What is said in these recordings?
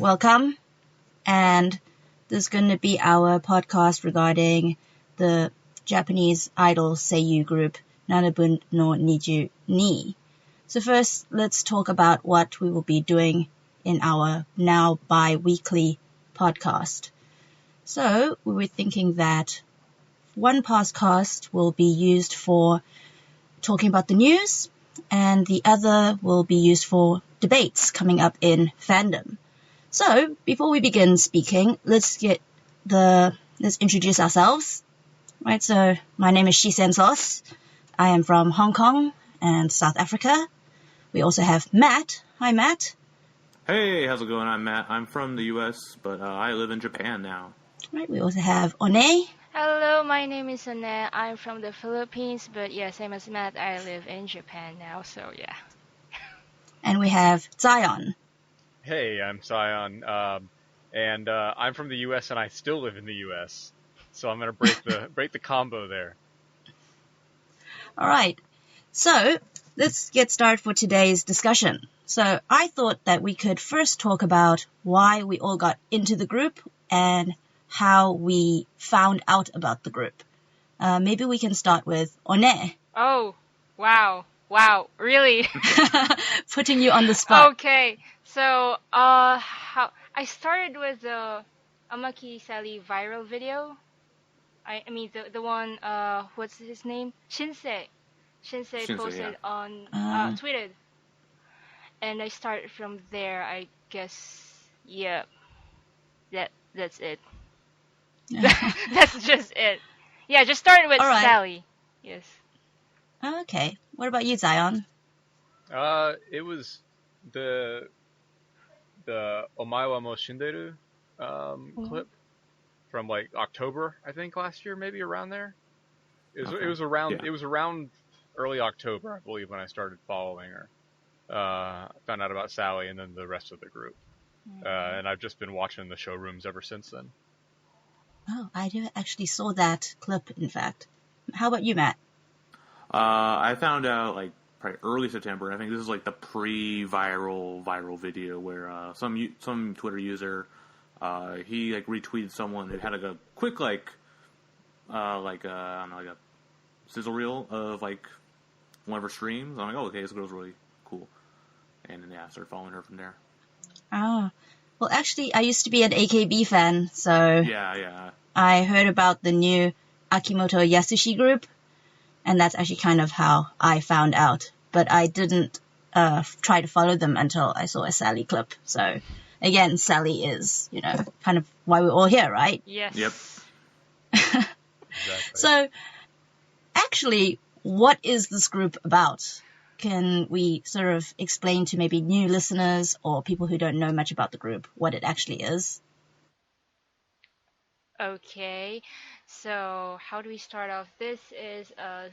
welcome. And this is going to be our podcast regarding the Japanese idol seiyuu group Nanabun no Niju ni. So first, let's talk about what we will be doing in our now bi-weekly podcast. So we were thinking that one podcast will be used for talking about the news, and the other will be used for debates coming up in fandom. So before we begin speaking, let's introduce ourselves. Right, so my name is Shisen Sos. I am from Hong Kong and South Africa. We also have Matt. Hi, Matt. Hey, how's it going? I'm Matt. I'm from the U.S., but I live in Japan now. Right, we also have One. Hello, my name is Anne. I'm from the Philippines, but yeah, same as Matt, I live in Japan now, so yeah. And we have Zion. Hey, I'm Zion, and I'm from the U.S. and I still live in the U.S., so I'm going to break the combo there. All right, so let's get started for today's discussion. So I thought that we could first talk about why we all got into the group and how we found out about the group. Maybe we can start with One. Oh, wow, really? Putting you on the spot. Okay, so how I started with the Amaki Sally viral video. I mean the one what's his name? Shinsei posted on tweeted, and I started from there. I guess yeah, that's it. That's just it. Yeah, just starting with Sally. Yes. Okay. What about you, Zion? It was the Omae wa mo shinderu clip from like October, I think, last year, maybe around there. It was around early October, I believe, when I started following her. Found out about Sally and then the rest of the group. And I've just been watching the showrooms ever since then. Oh, I actually saw that clip, in fact. How about you, Matt? I found out like probably early September. I think this is like the pre-viral video where some Twitter user he like retweeted someone who had like a quick I don't know, like a sizzle reel of like one of her streams. I'm like, oh, okay, this girl's really cool, and then I started following her from there. Oh, well, actually, I used to be an AKB fan, so yeah. I heard about the new Akimoto Yasushi group, and that's actually kind of how I found out. But I didn't try to follow them until I saw a Sally clip. So, again, Sally is, kind of why we're all here, right? Yes. Yep. Exactly. So, actually, what is this group about? Can we sort of explain to maybe new listeners or people who don't know much about the group what it actually is? Okay, so how do we start off? This is a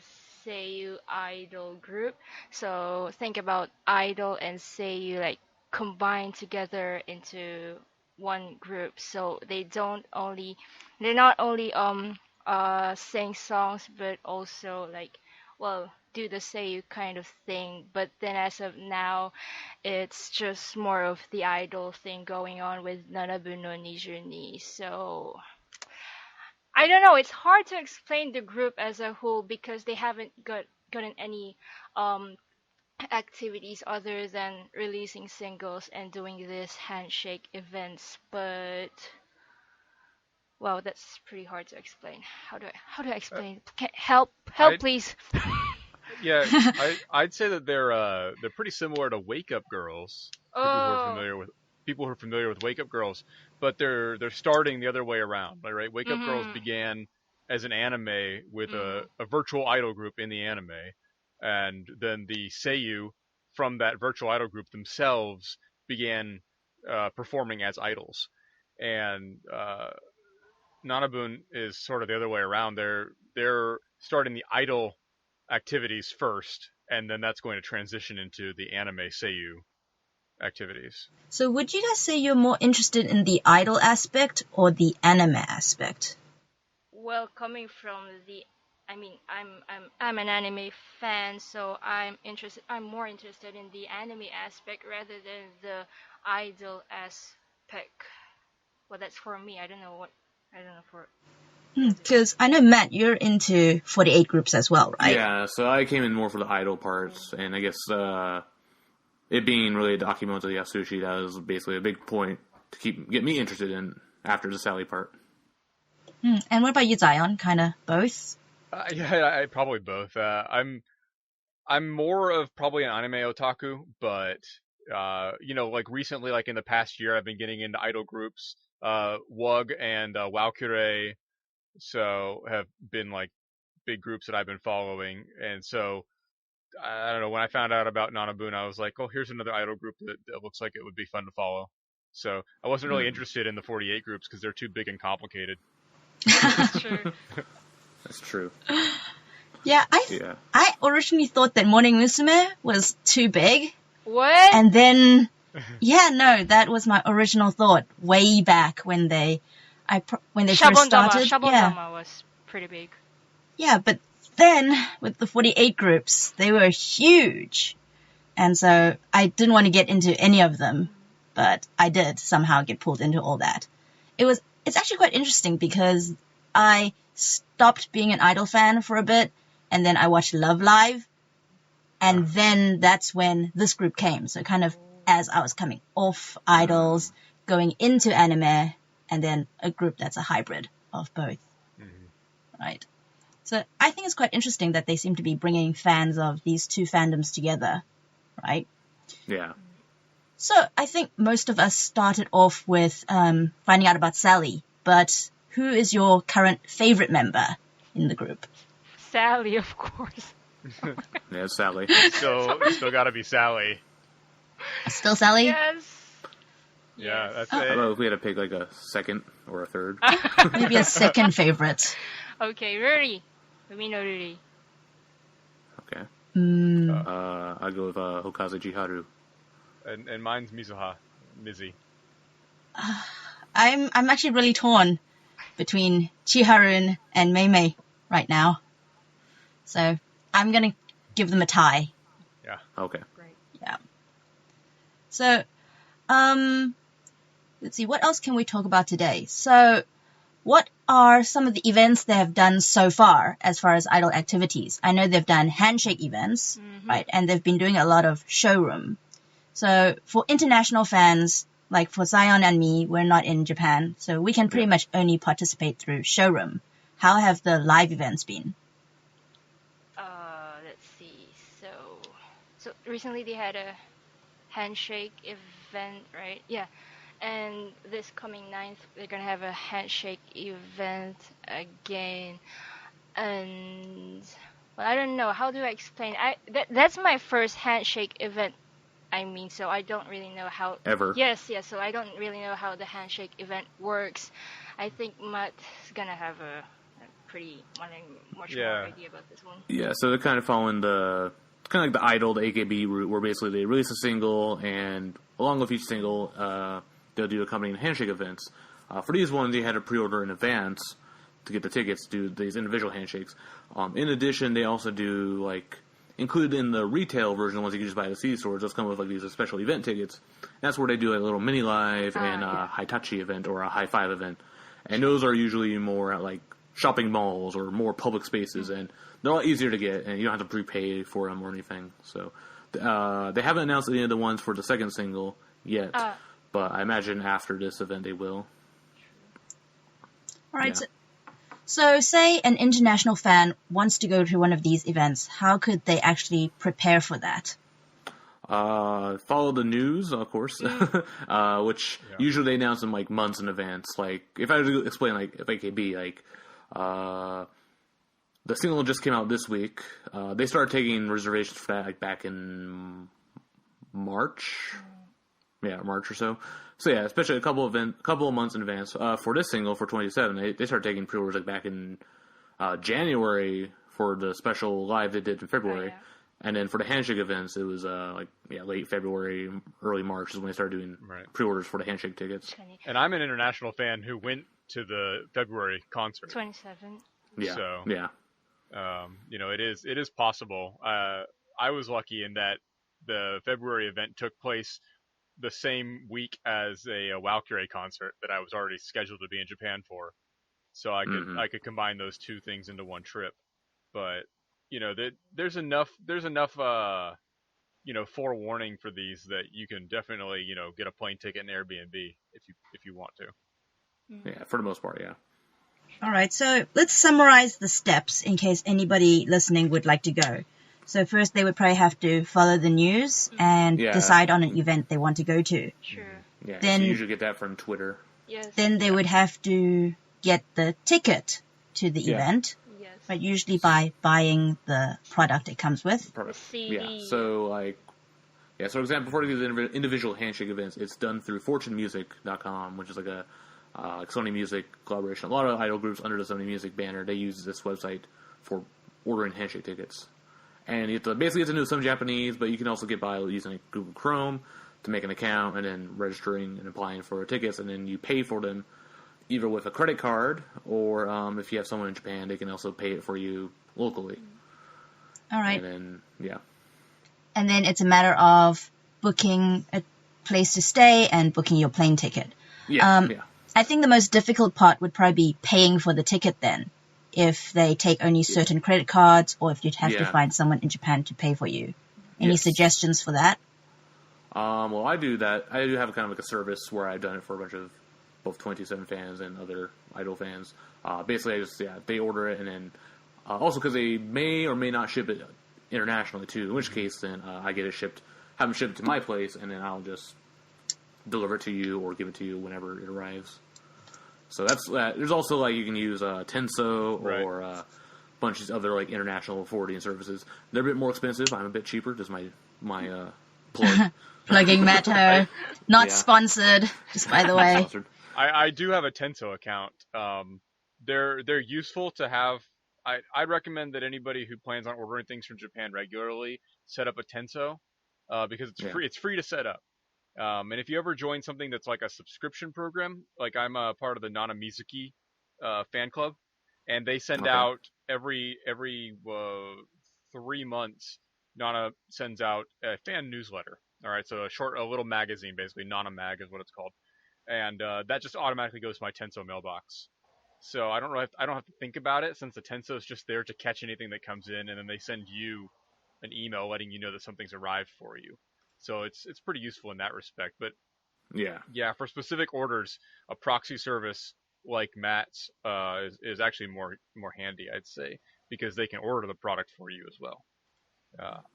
Seiyu idol group. So think about idol and Seiyu like combined together into one group. So they're not only sing songs but also like do the Seiyu kind of thing. But then as of now, it's just more of the idol thing going on with Nanabun no Nijuni. So I don't know. It's hard to explain the group as a whole because they haven't gotten any um activities other than releasing singles and doing this handshake events. But wow, that's pretty hard to explain. How do I explain? Help, please. Yeah, I'd say that they're pretty similar to Wake Up Girls. People who are familiar with Wake Up Girls, but they're starting the other way around, right? Wake Up Girls began as an anime with a virtual idol group in the anime, and then the seiyuu from that virtual idol group themselves began performing as idols, and Nanabun is sort of the other way around. They're starting the idol activities first, and then that's going to transition into the anime seiyuu activities. So would you guys say you're more interested in the idol aspect or the anime aspect? Well, coming from I'm an anime fan, so I'm more interested in the anime aspect rather than the idol pick. Well, that's for me. I don't know for. Because I know, Matt, you're into 48 groups as well, right? Yeah, so I came in more for the idol parts, and I guess it being really documented Yasushi, that was basically a big point to get me interested in after the Sally part. And what about you, Zion? Kind of both? Yeah, probably both. I'm more of probably an anime otaku, but like recently, like in the past year, I've been getting into idol groups. WUG and Valkyrie, so have been like big groups that I've been following, and so I don't know. When I found out about Nanabun, I was like, oh, here's another idol group that looks like it would be fun to follow. So I wasn't really interested in the 48 groups because they're too big and complicated. That's true. That's true. Yeah, I originally thought that Morning Musume was too big. What? And then, that was my original thought way back when they first started. Shabondama was pretty big. Yeah, but then with the 48 groups, they were huge. And so I didn't want to get into any of them, but I did somehow get pulled into all that. It's actually quite interesting because I stopped being an idol fan for a bit, and then I watched Love Live, and then that's when this group came. So kind of as I was coming off idols, going into anime, and then a group that's a hybrid of both. Right? So I think it's quite interesting that they seem to be bringing fans of these two fandoms together, right? Yeah. So I think most of us started off with finding out about Sally, but who is your current favorite member in the group? Sally, of course. Yeah, it's Sally. Still gotta be Sally. Still Sally? Yes. Yeah, that's I it. don't know if we had to pick like a second or a third. Maybe a second favorite. Okay, Ruri. Let me know Ruri. Okay. Mm. I'll go with Hokaze Chiharu. And mine's Mizzy. I'm actually really torn between Chiharu and Meimei right now. So I'm going to give them a tie. Yeah. Okay. Great. Yeah. So, let's see, what else can we talk about today? So, what are some of the events they have done so far as idol activities? I know they've done handshake events, right? And they've been doing a lot of showroom. So, for international fans, like for Zion and me, we're not in Japan, so we can pretty much only participate through showroom. How have the live events been? Let's see. So recently they had a handshake event, right? Yeah. And this coming 9th, they're gonna have a handshake event again. And well, I don't know. How do I explain? That's my first handshake event. I mean, so I don't really know how. Ever. Yes. So I don't really know how the handshake event works. I think Matt's gonna have a pretty much more idea about this one. Yeah, so they're kind of following the kind of like the Idol, the AKB route, where basically they release a single, and along with each single, they'll do accompanying handshake events. For these ones, they had to pre-order in advance to get the tickets to do these individual handshakes. In addition, they also do like included in the retail version, the ones you can just buy at the CD stores, those come with like these special event tickets. That's where they do a little mini live and a Hitachi event or a high five event, and those are usually more at like shopping malls or more public spaces, and they're a lot easier to get, and you don't have to prepay for them or anything. So they haven't announced any of the ones for the second single yet, but I imagine after this event they will. All right. Yeah. So say an international fan wants to go to one of these events. How could they actually prepare for that? Follow the news, of course, which usually they announce them like months in advance. Like if I were to explain, like if AKB, like the single just came out this week. They started taking reservations for that like back in March. Yeah, March or so. So yeah, especially a couple of months in advance. For this single for 27, they started taking pre-orders like back in January for the special live they did in February. And then for the handshake events, it was late February, early March is when they started doing pre-orders for the handshake tickets. And I'm an international fan who went to the February concert. 27. Yeah. So, yeah. It is possible. I was lucky in that the February event took place the same week as a Valkyrie concert that I was already scheduled to be in Japan for, so I could combine those two things into one trip. But there's enough forewarning for these that you can definitely get a plane ticket and Airbnb if you want to. Yeah, for the most part, yeah. All right, so let's summarize the steps in case anybody listening would like to go. So first, they would probably have to follow the news and decide on an event they want to go to. Sure. Yeah, then, so you usually get that from Twitter. Yes. Then they would have to get the ticket to the event, but usually by buying the product it comes with. CD. Yeah, so for example, for these individual handshake events, it's done through fortunemusic.com, which is like a Sony Music collaboration. A lot of idol groups under the Sony Music banner, they use this website for ordering handshake tickets. And you have to basically get to know some Japanese, but you can also get by using Google Chrome to make an account and then registering and applying for tickets, and then you pay for them either with a credit card or if you have someone in Japan, they can also pay it for you locally. All right. And then, And then it's a matter of booking a place to stay and booking your plane ticket. Yeah. I think the most difficult part would probably be paying for the ticket then, if they take only certain credit cards or if you'd have to find someone in Japan to pay for you. Any suggestions for that? Well, I do that. I do have kind of like a service where I've done it for a bunch of both 27 fans and other idol fans. Basically, they order it, and then also because they may or may not ship it internationally too, in which case then I get it shipped, have them shipped to my place, and then I'll just deliver it to you or give it to you whenever it arrives. So that's that. There's also you can use Tenso or a bunch of other international forwarding services. They're a bit more expensive. I'm a bit cheaper. Just my plug. Plugging Matto. Not sponsored, just by the way. I do have a Tenso account. They're useful to have. I'd recommend that anybody who plans on ordering things from Japan regularly set up a Tenso because it's free. It's free to set up. And if you ever join something that's like a subscription program, like I'm a part of the Nana Mizuki fan club, and they send out every 3 months. Nana sends out a fan newsletter. All right, so a little magazine, basically Nana Mag is what it's called, and that just automatically goes to my Tenso mailbox. So I don't have to think about it, since the Tenso is just there to catch anything that comes in, and then they send you an email letting you know that something's arrived for you. So it's pretty useful in that respect. But for specific orders, a proxy service like Matt's is actually more handy, I'd say, because they can order the product for you as well.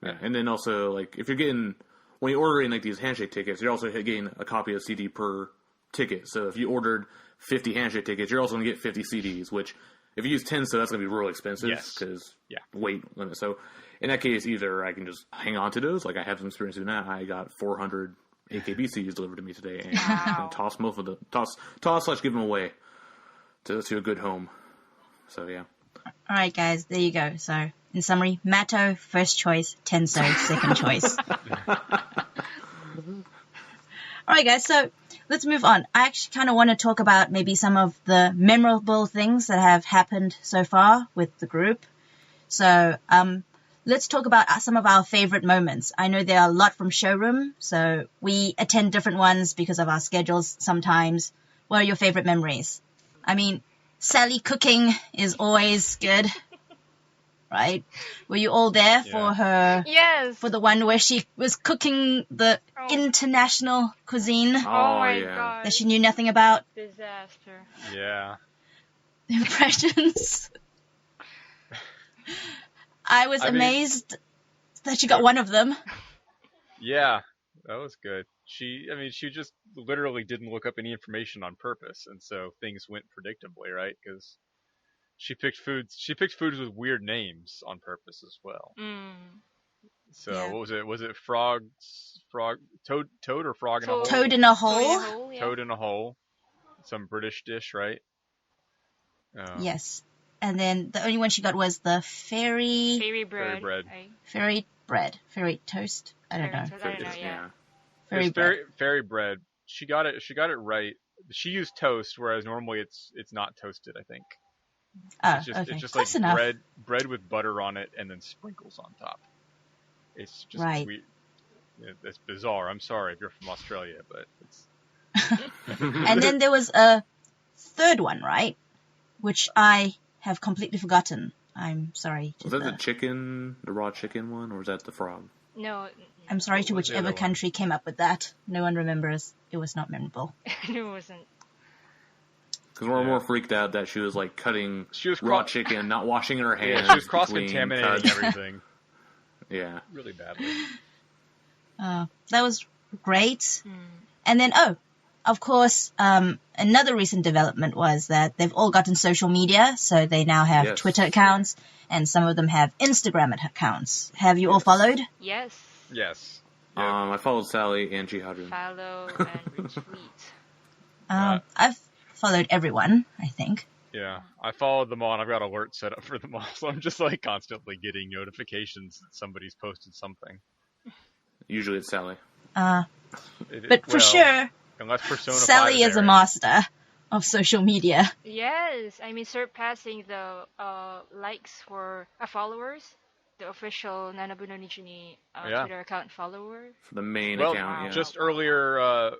And then also if you're getting, when you're ordering these handshake tickets, you're also getting a copy of CD per ticket. So if you ordered 50 handshake tickets, you're also going to get 50 CDs, which if you use Tenso, that's going to be really expensive because weight limit. So in that case, either I can just hang on to those, like I have some experience doing that. I got 400 AKB CDs delivered to me today, and I'm going to toss most of them, give them away to a good home. So yeah. All right, guys, there you go. So in summary, Matto first choice, Tenso second choice. All right, guys, so let's move on. I actually kind of want to talk about maybe some of the memorable things that have happened so far with the group. So let's talk about some of our favorite moments. I know there are a lot from Showroom, so we attend different ones because of our schedules sometimes. What are your favorite memories? I mean, Sally cooking is always good, right? Were you all there for her? Yes. For the one where she was cooking the international cuisine Oh my god. that she knew nothing about? Disaster. Yeah. Impressions. I was amazed that she got one of them. Yeah, that was good. She just literally didn't look up any information on purpose, and so things went predictably, right? Because she picked foods with weird names on purpose as well. So what was it? Was it toad or frog in a hole? Toad in a hole. Toad in a hole. Some British dish, right? Yes. And then the only one she got was the fairy bread. Fairy bread. Fairy toast. I don't know. Fairy bread. Fairy bread. She got it right. She used toast, whereas normally it's not toasted, I think. Oh, it's just close like enough. bread with butter on it and then sprinkles on top. It's just right. weird. It's bizarre. I'm sorry if you're from Australia, but it's And then there was a third one, right? Which I have completely forgotten. I'm sorry. Was that the raw chicken one, or was that the frog? No. I'm sorry What to was the whichever other one? country came up with that. No one remembers. It was not memorable. It wasn't. Because we're more freaked out that she was like cutting raw chicken, not washing her hands. she was cross-contaminating between cuts. everything. Yeah. Really badly. That was great. And then, of course, another recent development was that they've all gotten social media, so they now have Twitter accounts, and some of them have Instagram accounts. Have you all followed? Yes. Yes. I followed Sally and Jihadun. Follow and retweet. I've followed everyone, I think. Yeah, I followed them all, and I've got alerts set up for them all, so I'm just like constantly getting notifications that somebody's posted something. Usually it's Sally. But for sure, unless Persona 5 Sally is a master of social media. Yes, I mean surpassing the likes for followers, the official Nanabun no Nichini Twitter account followers. For the main account, yeah. Just earlier,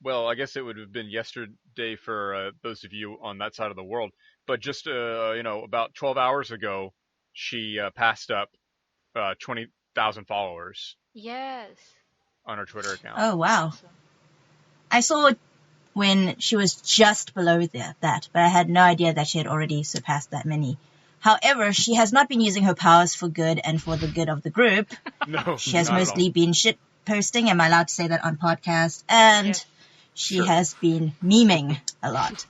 well, I guess it would have been yesterday for those of you on that side of the world, but just, about 12 hours ago, she passed up 20,000 followers. Yes. On her Twitter account. Oh, wow. I saw it when she was just below that, but I had no idea that she had already surpassed that many. However, she has not been using her powers for good and for the good of the group. No, she has mostly been shit posting. Am I allowed to say that on podcast? And she has been memeing a lot.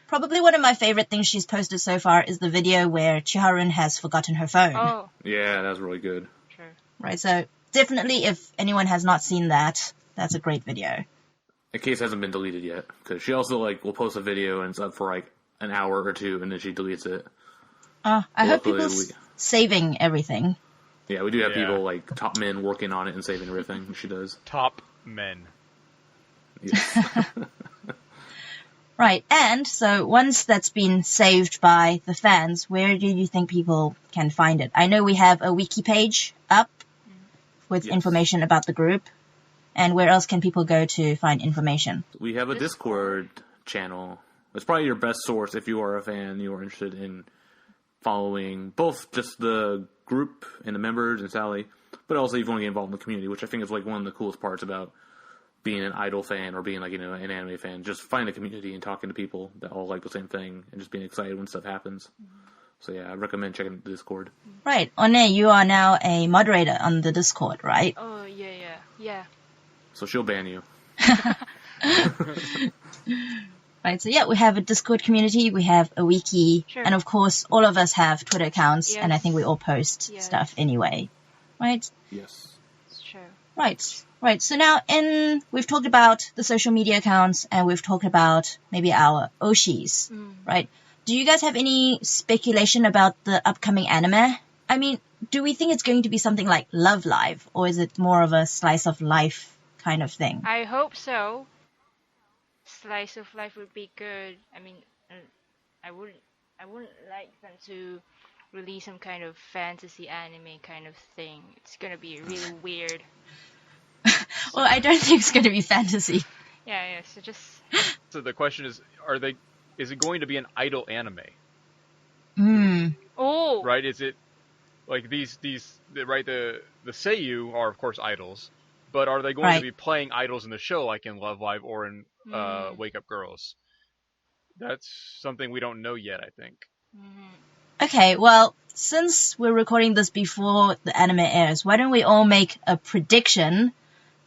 Probably one of my favorite things she's posted so far is the video where Chiharun has forgotten her phone. Oh. Yeah, that was really good. Sure. Right, so definitely if anyone has not seen that, that's a great video. In case it hasn't been deleted yet. Because she also will post a video and it's up for an hour or two and then she deletes it. I hope people saving everything. Yeah, we do have people top men working on it and saving everything. She does. Top men. Yes. Right, and so once that's been saved by the fans, where do you think people can find it? I know we have a wiki page up with information about the group. And where else can people go to find information? We have a Discord channel. It's probably your best source if you are a fan, you are interested in following both just the group and the members and Sally, but also if you want to get involved in the community, which I think is one of the coolest parts about being an idol fan or being an anime fan. Just finding a community and talking to people that all like the same thing and just being excited when stuff happens. So yeah, I recommend checking the Discord. Right. One, you are now a moderator on the Discord, right? Oh, yeah. So she'll ban you. Right, so we have a Discord community, we have a wiki, and of course all of us have Twitter accounts, and I think we all post stuff anyway. Right? Yes. It's true. Right, so now we've talked about the social media accounts, and we've talked about maybe our Oshis, right? Do you guys have any speculation about the upcoming anime? I mean, do we think it's going to be something like Love Live, or is it more of a slice of life kind of thing? I hope so. Slice of life would be good. I mean, I wouldn't like them to release some kind of fantasy anime kind of thing. It's gonna be really weird. Well, I don't think it's gonna be fantasy. Yeah. So just. So the question is, is it going to be an idol anime? Oh. Right? Is it like the Seiyu are of course idols, but are they going to be playing idols in the show like in Love Live or in Wake Up Girls? That's something we don't know yet, I think. Okay, well, since we're recording this before the anime airs, why don't we all make a prediction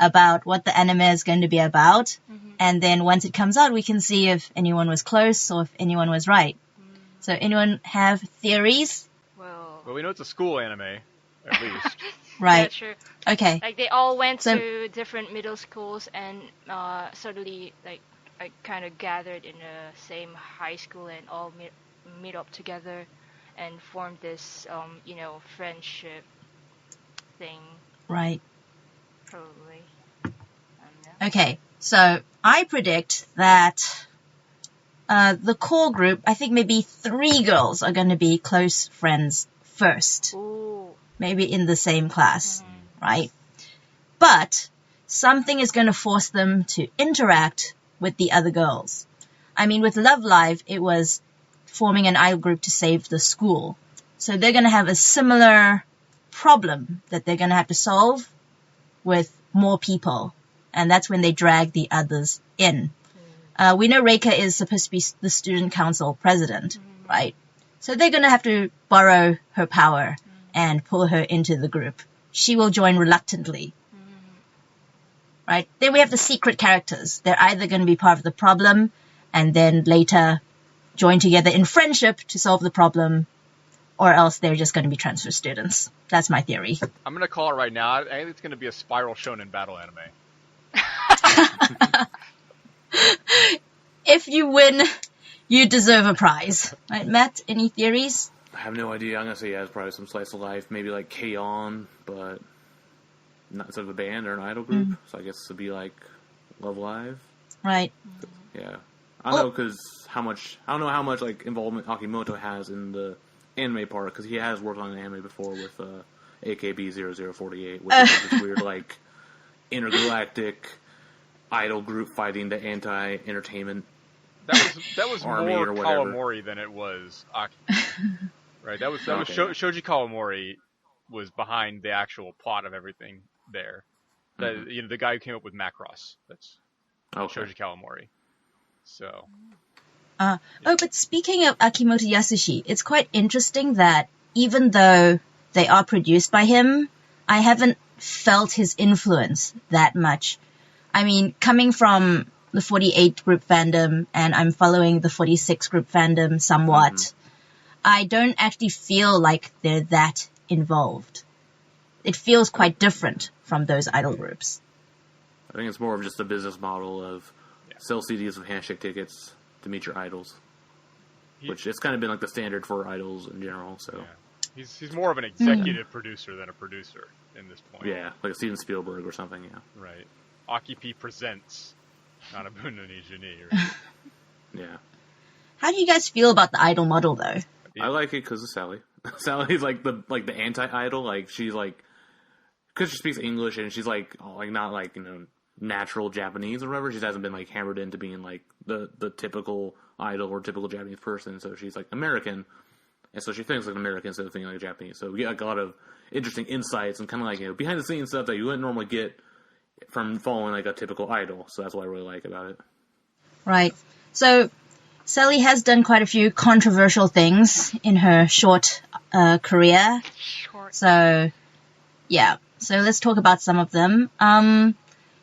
about what the anime is going to be about, and then once it comes out, we can see if anyone was close or if anyone was right. So anyone have theories? Well, we know it's a school anime, at least. Right. Yeah, true. Okay. Like they all went to different middle schools and suddenly kind of gathered in the same high school and all meet up together and formed this friendship thing. Right. Probably. Okay. So I predict that the core group, I think maybe 3 girls are going to be close friends first. Ooh. Maybe in the same class, right? but something is going to force them to interact with the other girls. I mean, with Love Live, it was forming an idol group to save the school. So they're going to have a similar problem that they're going to have to solve with more people. And that's when they drag the others in. We know Reika is supposed to be the student council president, right? So they're going to have to borrow her power and pull her into the group. She will join reluctantly. Right? Then we have the secret characters. They're either going to be part of the problem and then later join together in friendship to solve the problem, or else they're just going to be transfer students. That's my theory. I'm going to call it right now. I think it's going to be a spiral shonen battle anime. If you win, you deserve a prize. Right, Matt? Any theories? I have no idea. I'm going to say it's probably some slice of life. Maybe like K-On!, but not instead of a band or an idol group. So I guess it would be like Love Live. Right. Yeah. I don't know because I don't know how much like involvement Akimoto has in the anime part, because he has worked on an anime before with AKB0048, which is this weird like intergalactic idol group fighting the anti-entertainment. That was Army more or whatever. Kawamori than it was Aki. Right. That was Okay. Shoji Kawamori was behind the actual plot of everything there. The guy who came up with Macross. That's Shoji Kawamori. So. But speaking of Akimoto Yasushi, it's quite interesting that even though they are produced by him, I haven't felt his influence that much. I mean, coming from the 48 group fandom, and I'm following the 46 group fandom somewhat, I don't actually feel like they're that involved. It feels quite different from those idol groups. I think it's more of just a business model of sell CDs of handshake tickets to meet your idols, which has kind of been like the standard for idols in general. So he's more of an executive producer than a producer in this point. Yeah, like a Steven Spielberg or something. Yeah. Right. Aki P presents Nanabun no Nijuni. Right? Yeah. How do you guys feel about the idol model, though? I like it because of Sally. Sally's like the anti-idol. Like she's like, because she speaks English and she's like not like natural Japanese or whatever. She hasn't been like hammered into being like the typical idol or typical Japanese person. So she's like American, and so she thinks like an American instead of thinking like a Japanese. So we get like a lot of interesting insights and kind of like behind the scenes stuff that you wouldn't normally get from following like a typical idol. So that's what I really like about it. Right. So Sally has done quite a few controversial things in her short career. So yeah. So let's talk about some of them.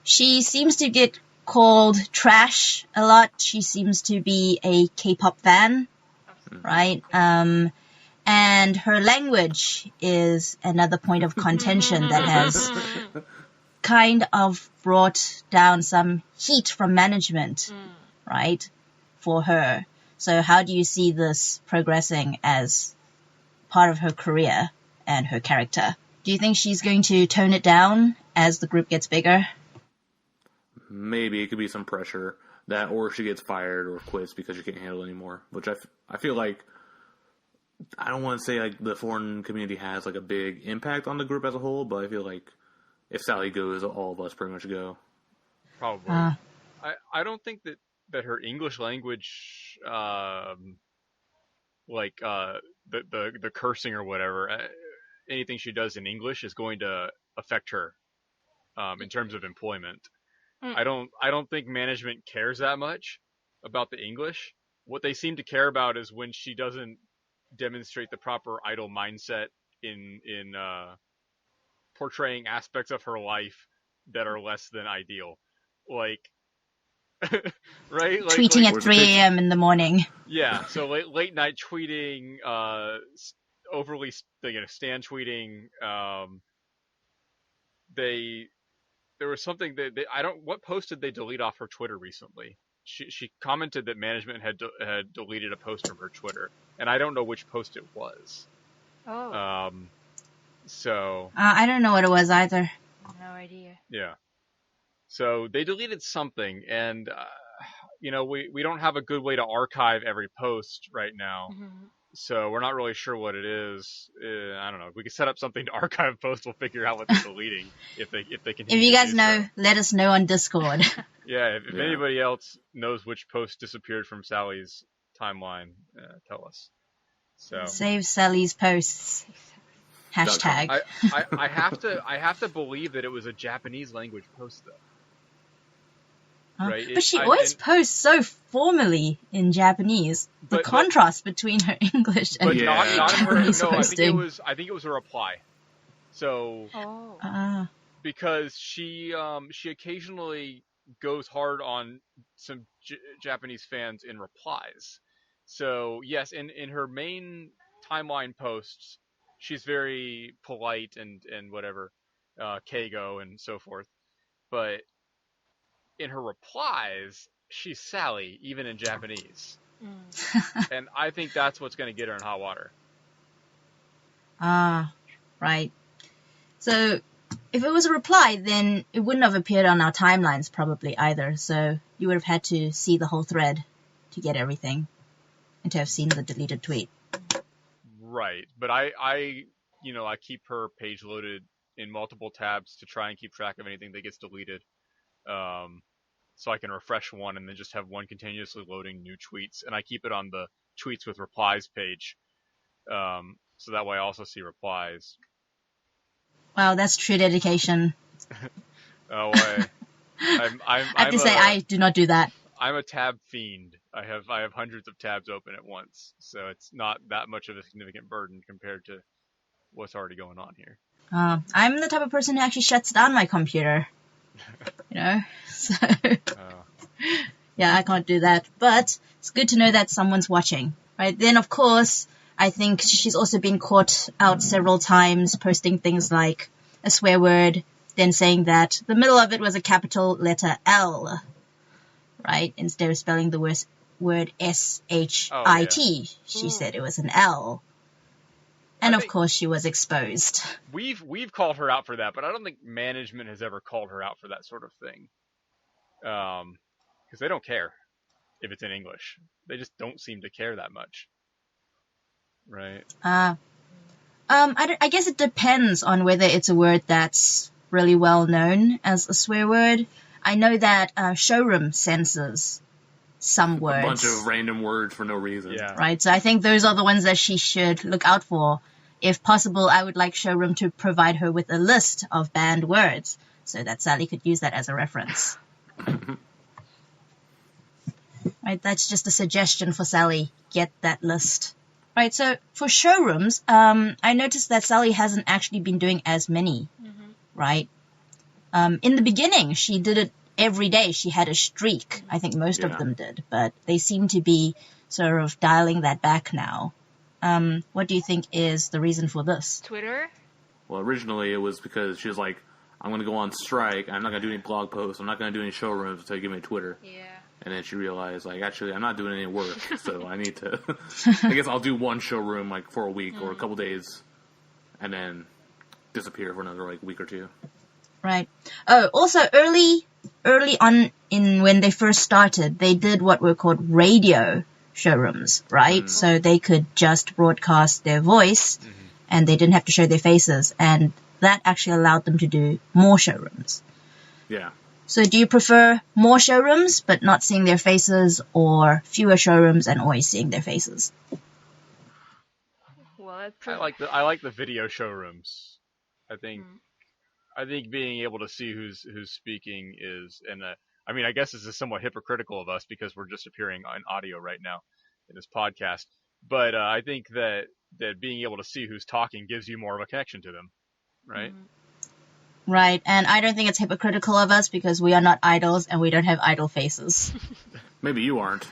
She seems to get called trash a lot. She seems to be a K-pop fan, right? And her language is another point of contention that has kind of brought down some heat from management, right, for her. So how do you see this progressing as part of her career and her character? Do you think she's going to tone it down as the group gets bigger? Maybe it could be some pressure that, or she gets fired or quits because she can't handle it anymore. Which I feel like, I don't want to say like the foreign community has like a big impact on the group as a whole, but I feel like if Sally goes, all of us pretty much go. Probably. I don't think that her English language, the cursing or whatever, anything she does in English is going to affect her in terms of employment. I don't think management cares that much about the English. What they seem to care about is when she doesn't demonstrate the proper idol mindset in portraying aspects of her life that are less than ideal, like right, tweeting at 3 a.m. in the morning. Yeah, so late night tweeting, overly stan tweeting. There was something that what post did they delete off her Twitter recently? She commented that management had deleted a post from her Twitter, and I don't know which post it was. Oh. So. I don't know what it was either. No idea. Yeah. So they deleted something, and we don't have a good way to archive every post right now. So we're not really sure what it is. I don't know. We could set up something to archive posts. We'll figure out what they're deleting if they continue. If you guys to do know, so. let us know on Discord. Yeah, if anybody else knows which post disappeared from Sally's timeline, tell us. So Save Sally's posts. Hashtag. I have to believe that it was a Japanese language post though. Right? But she always posts so formally in Japanese. The contrast between her English and Japanese posting. I think it was a reply. So because she occasionally goes hard on some Japanese fans in replies. So yes, in her main timeline posts, she's very polite and whatever, Keigo and so forth. But in her replies, she's Sally, even in Japanese. And I think that's what's going to get her in hot water. Right. So, if it was a reply, then it wouldn't have appeared on our timelines probably either. So, you would have had to see the whole thread to get everything and to have seen the deleted tweet. Right. But I keep her page loaded in multiple tabs to try and keep track of anything that gets deleted. So I can refresh one and then just have one continuously loading new tweets. And I keep it on the tweets with replies page. So that way I also see replies. Wow, that's true dedication. Oh, I have to say, I do not do that. I'm a tab fiend. I have hundreds of tabs open at once. So it's not that much of a significant burden compared to what's already going on here. I'm the type of person who actually shuts down my computer. So yeah, I can't do that, but it's good to know that someone's watching, right? Then of course I think she's also been caught out several times posting things like a swear word, then saying that the middle of it was a capital letter L, right? Instead of spelling the word S-H-I-T, she said it was an L. And of course she was exposed. We've called her out for that, but I don't think management has ever called her out for that sort of thing. Because they don't care if it's in English. They just don't seem to care that much. Right? I guess it depends on whether it's a word that's really well known as a swear word. I know that Showroom censors some words. A bunch of random words for no reason. Yeah. Right, so I think those are the ones that she should look out for. If possible, I would like Showroom to provide her with a list of banned words so that Sally could use that as a reference. Right, that's just a suggestion for Sally. Get that list. Right, so for showrooms, I noticed that Sally hasn't actually been doing as many, right? In the beginning, she did it every day. She had a streak. I think most of them did, but they seem to be sort of dialing that back now. What do you think is the reason for this? Twitter? Well, originally it was because she was like, I'm going to go on strike. I'm not going to do any blog posts. I'm not going to do any showrooms until you give me Twitter. Yeah. And then she realized, like, actually, I'm not doing any work, so I need to... I guess I'll do one showroom, like, for a week or a couple days, and then disappear for another, like, week or two. Right. Oh, also, early on when they first started, they did what were called radio showrooms, right? So they could just broadcast their voice, and they didn't have to show their faces, and that actually allowed them to do more showrooms. Yeah. So do you prefer more showrooms but not seeing their faces, or fewer showrooms and always seeing their faces? Well, I like the video showrooms. I think being able to see who's speaking is, and I mean, I guess this is somewhat hypocritical of us because we're just appearing on audio right now in this podcast. But I think that being able to see who's talking gives you more of a connection to them, right? Right, and I don't think it's hypocritical of us because we are not idols and we don't have idol faces. Maybe you aren't.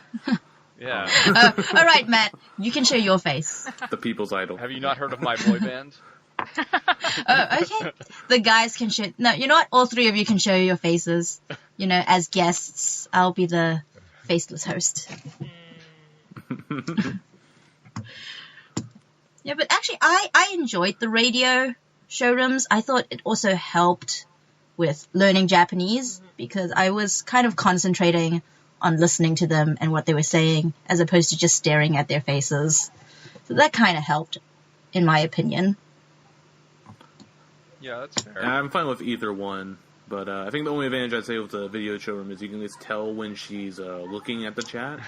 Yeah. All right, Matt, you can show your face. The people's idol. Have you not heard of my boy band? Oh, okay. The guys can show... No, you know what? All three of you can show your faces. You know, as guests. I'll be the faceless host. Yeah, but actually, I enjoyed the radio showrooms. I thought it also helped with learning Japanese because I was kind of concentrating on listening to them and what they were saying as opposed to just staring at their faces. So that kind of helped, in my opinion. Yeah, that's fair. And I'm fine with either one, but I think the only advantage I'd say with the video showroom is you can just tell when she's looking at the chat.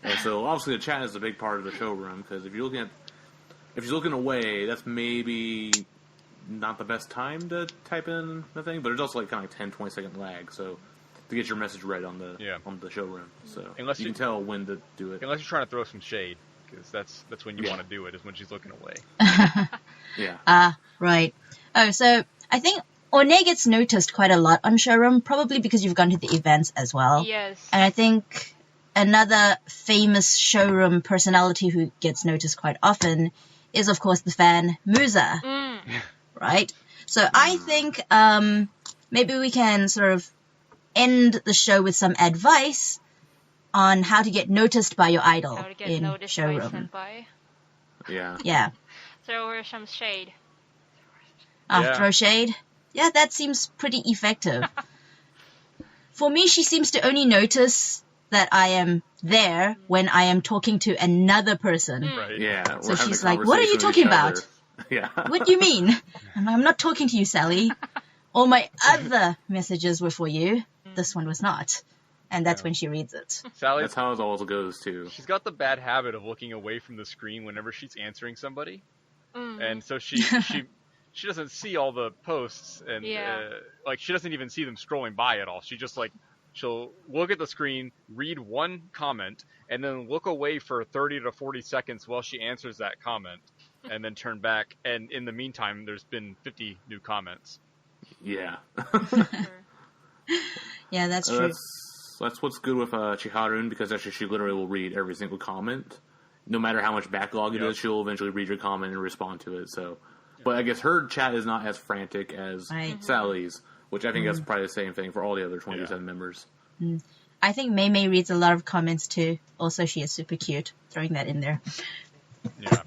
And so obviously the chat is a big part of the showroom, because if she's looking away, that's maybe not the best time to type in the thing, but it's also like kind of 10, 20-second lag, so to get your message read on the showroom. So Unless you can tell when to do it. Unless you're trying to throw some shade, because that's when you want to do it, is when she's looking away. Yeah. Right. Oh, so I think One gets noticed quite a lot on showroom, probably because you've gone to the events as well. Yes. And I think another famous showroom personality who gets noticed quite often is, of course, the fan Musa. Right? So I think maybe we can sort of end the show with some advice on how to get noticed by your idol How to get in noticed showroom. by senpai. Yeah. Yeah. Throw her some shade. Yeah. Throw shade? Yeah, that seems pretty effective. For me, she seems to only notice that I am there when I am talking to another person. Right. Yeah. So she's like, what are you talking about? Yeah. What do you mean? And I'm not talking to you, Sally. All my other messages were for you. This one was not. And that's when she reads it. Sally, That's how it always goes, too. she's got the bad habit of looking away from the screen whenever she's answering somebody, and so she doesn't see all the posts, and like she doesn't even see them scrolling by at all. She just like she'll look at the screen, read one comment, and then look away for 30 to 40 seconds while she answers that comment, and then turn back. And in the meantime, there's been 50 new comments. Yeah. Yeah, that's true. That's what's good with Chiharun, because actually she literally will read every single comment. No matter how much backlog it is, she'll eventually read your comment and respond to it. So, but I guess her chat is not as frantic as Sally's, which I think that's probably the same thing for all the other 27 members. I think Mei Mei reads a lot of comments too. Also, she is super cute. Throwing that in there. Yeah.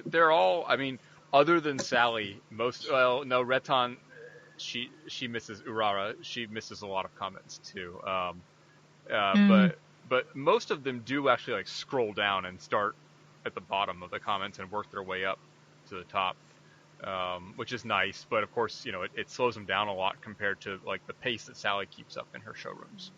They're all, I mean, other than Sally, Retan, she misses Urara. She misses a lot of comments too. But most of them do actually like scroll down and start at the bottom of the comments and work their way up to the top, which is nice. But of course, it slows them down a lot compared to like the pace that Sally keeps up in her showrooms.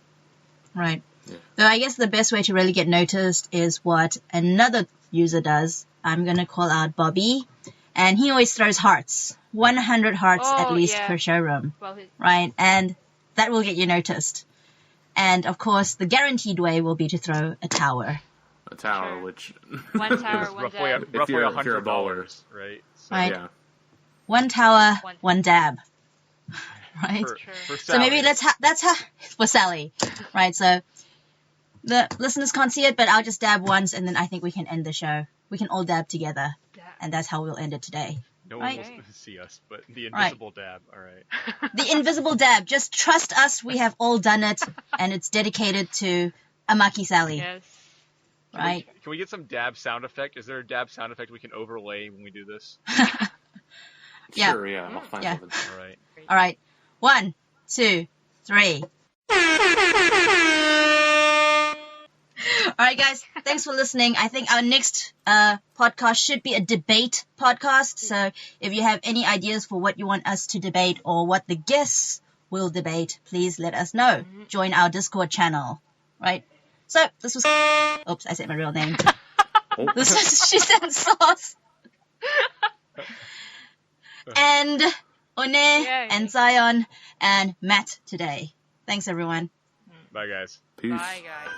Right. Yeah. So I guess the best way to really get noticed is what another user does. I'm going to call out Bobby. And he always throws hearts. 100 hearts at least per showroom. Well, right? And that will get you noticed. And, of course, the guaranteed way will be to throw a tower. A tower, which... One tower, one roughly dab. If you're a $100, baller. right? So, Right. Yeah. One tower, one dab. Right? For So maybe that's how for Sally. Right, so the listeners can't see it, but I'll just dab once and then I think we can end the show. We can all dab together. And that's how we'll end it today. No one will see us, but the invisible dab. All right. The invisible dab. Just trust us. We have all done it, and it's dedicated to Amaki Sally. Yes. Right? Can we get some dab sound effect? Is there a dab sound effect we can overlay when we do this? Yeah. Sure, yeah. I'll find something. All right. All right. 1, 2, 3. All right, guys. Thanks for listening. I think our next podcast should be a debate podcast. So if you have any ideas for what you want us to debate or what the guests will debate, please let us know. Join our Discord channel. Right? So this was... Oops, I said my real name. This was Shit and Sauce. And One and Zion and Matt today. Thanks, everyone. Bye, guys. Peace. Bye, guys.